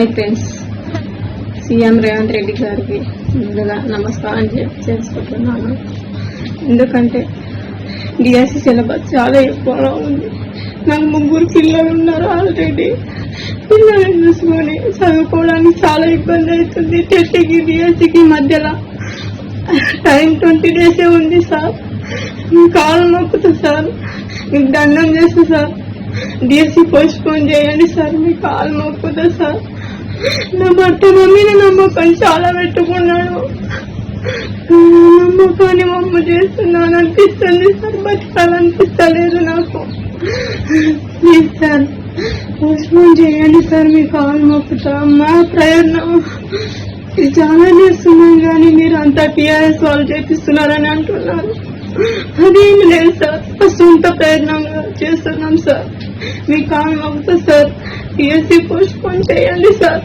Hi friends, CM Revanth Reddy గారికి ముందుగా నమస్కారం చేసుకుంటున్నాను. ఎందుకంటే డిఎస్సి సిలబస్ చాలా ఎక్కువగా ఉంది. నాకు 3 పిల్లలు ఉన్నారు. ఆల్రెడీ పిల్లల్ని చూసుకొని చదువుకోవడానికి చాలా ఇబ్బంది అవుతుంది. టెట్కి డిఎస్సికి మధ్యలో టైం 20 days ఉంది సార్. మీ కాలు నొక్కుతా సార్, మీకు దండం చేస్తా సార్. డిఎస్సి పోస్ట్పోన్ చేయండి సార్, మీ కాలు నొక్కుతా సార్. నా భర్త మమ్మీని నమ్మకం చాలా పెట్టుకున్నాడు. నమ్మకాన్ని మమ్మ చేస్తున్నాను అనిపిస్తుంది సార్, బతకాలనిపిస్తలేదు నాకు. ప్లీజ్ సార్ పోస్ట్పోన్ చేయండి సార్, మీ కాలు నొక్కుతా. మా ప్రయత్నం చాలా చేస్తున్నాం కానీ మీరు అంతా టీఆర్ఎస్ వాళ్ళు చేపిస్తున్నారని అంటున్నారు. అదేమి లేదు సార్, సొంత ప్రయత్నంగా చేస్తున్నాం సార్. మీ కాలు నొక్కుతా సార్, టీఎస్సీ పోస్ట్పోన్ చేయండి సార్.